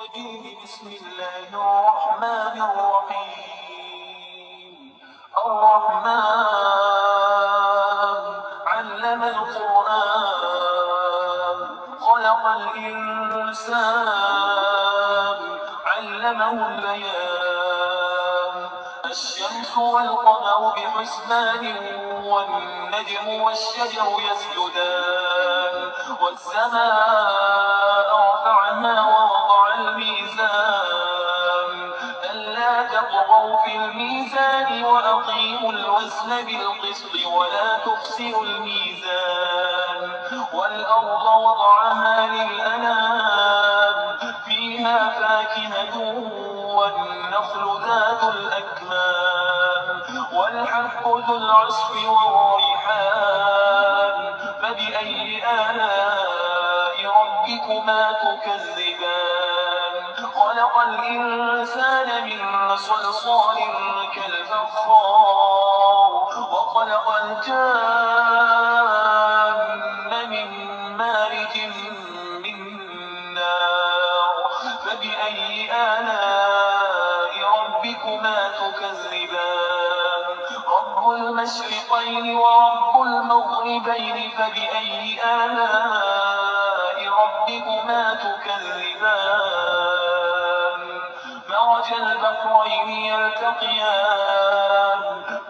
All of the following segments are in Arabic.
بسم الله الرحمن الرحيم. الرحمن علم القرآن خلق الإنسان علمه البيان. الشمس والقمر بحسبان والنجم والشجر يسجدان. والسماء رفعها ووضع الميزان ألا تطغوا في الميزان وأقيموا الوزن بالقسط ولا تخسروا الميزان. والأرض وضعها للأنام فيها فاكهة والنخل ذات الأكمام والحب ذو العصف والريحان. فبأي آلاء ربكما تكذبان. خلق الإنسان من صلصال كالفخار وخلق الجان من مارج من نار. فبأي آلاء ربكما تكذبان. رب المشرقين ورب المغربين فبأي آلاء ربكما تكذبان. مرج البحرين يلتقيان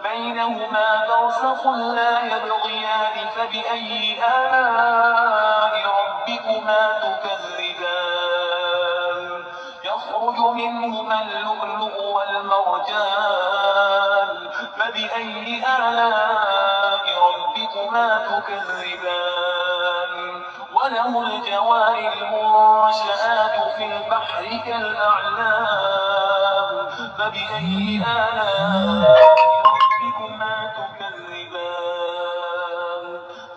بينهما برزخ لا يبغيان. فبأي آلاء ربكما تكذبان. يخرج منهما اللؤلؤ والمرجان. فبأي آلاء ربكما تكذبان. وله الجوار المنشآت في البحر كالأعلام. فبأي آلاء ربكما تكذبان.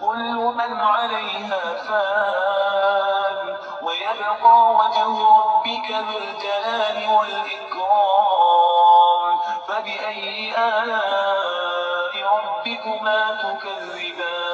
كل من عليها فان ويبقى وجه ربك ذو الجلال والإكرام. فبأي آلاء ربكما تكذبان.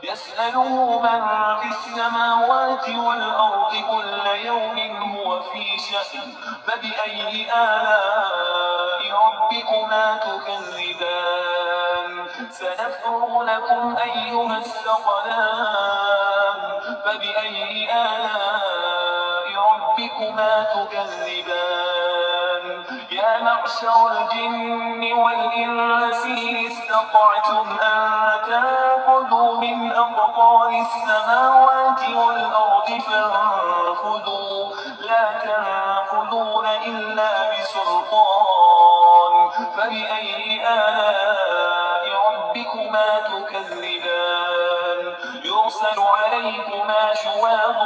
يسأله من في السماوات والأرض كل يوم هو في شأن. فبأي آلاء ربكما تكذبان. سنفرغ لكم أيها الثقلان. فبأي آلاء ربكما تكذبان. يا معشر الجن والإنس إن استطعتم أن تنفذوا من أقطار السماوات والأرض فانفذوا لا تنفذون إلا بسلطان. فبأي آلاء ربكما تكذبان. يرسل عليكما شواظ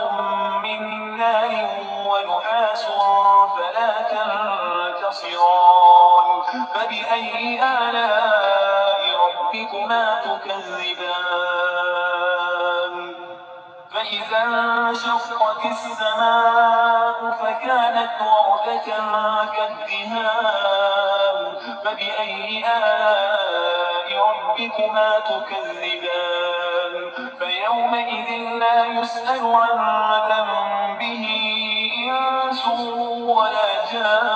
من نار ونحاس فلا تنتصران. فبأي آلاء ربكما تكذبان. فإذا انشقت السماء فكانت وردة كالدهان. فبأي آلاء ربكما تكذبان. فيومئذ لا يسأل عن ذنبه إنس ولا جان.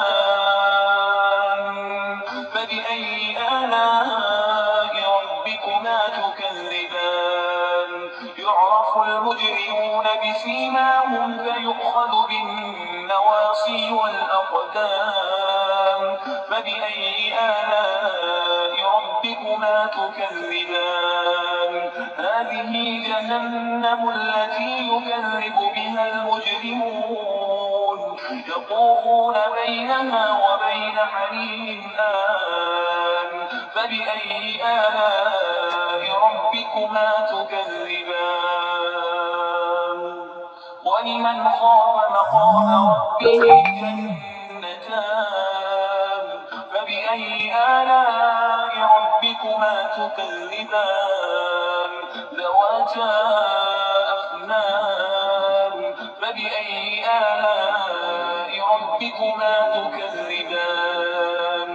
فبأي آلاء ربكما تكذبان. يعرف المجرمون بسيماهم فيؤخذ بالنواصي والأقدام. فبأي آلاء ربكما تكذبان. هذه جهنم التي يكذب بها المجرمون يطوفون بينها وبين حميم آن. فبأي آلاء ربكما تكذبان. ولمن خاف مقام ربه جنتان. فبأي آلاء ربكما تكذبان. ذواتا أفنان. فبأي آلاء ربكما تكذبان.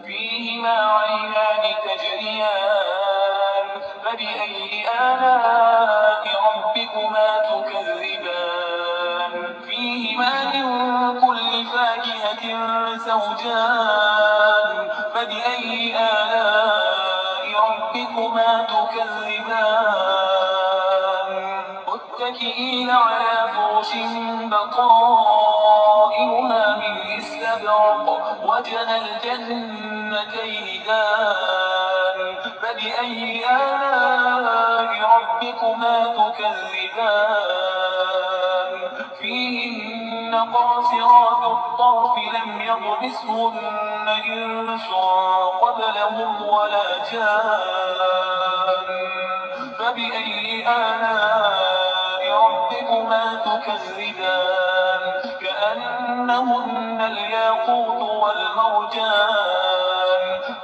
فيهما عينان تجريان. فبأي آلاء ربكما تكذبان. فاكهة زوجان فبأي آلاء ربكما تكذبان متكئين على فرش بطائنها من استبرق وجنى الجنتين دان فبأي آلاء ربكما تكذبان فيهن قاصرات الطرف لم يطمثهن إنس قبلهم ولا جان فبأي آلاء ربكما تكذبان كأنهن الياقوت والمرجان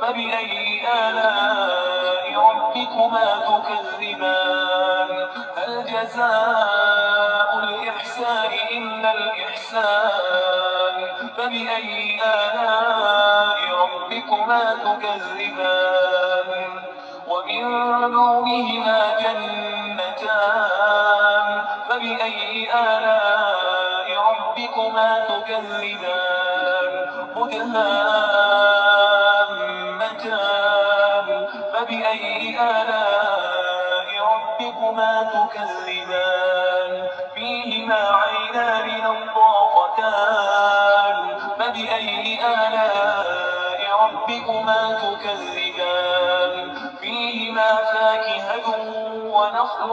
فبأي آلاء ربكما تكذبان هل جزاء الإحسان إلا الإحسان فبأي آلاء ربكما تكذبان ومن دونهما جنتان فبأي آلاء ربكما تكذبان مدهامتان فبأي آلاء ربكما تكذبان فيهما عينان نضاختان فبأي آلاء ربكما تكذبان فيهما فاكهة ونخل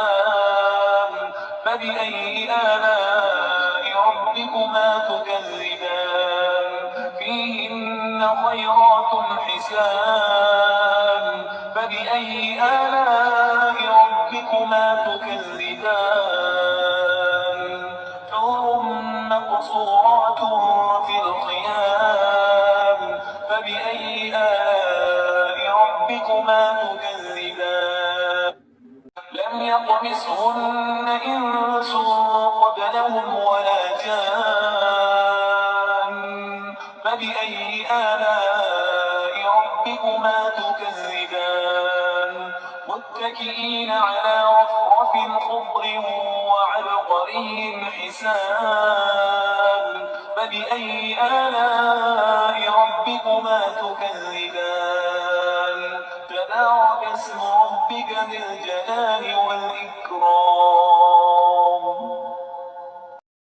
ورمان فبأي آلاء ربكما تكذبان فيهن خيرات حسان فبأي آلاء ربكما تكذبان حور مقصورات في الخيام فبأي آلاء ربكما تكذبان لم يطمثهن إنس قبلهم ولا جان فبأي آلاء ربكما تكذبان متكئين على رفرف خضر وعبقري حسان فبأي آلاء ربكما تكذبان تبارك اسم ربك ذي الجلال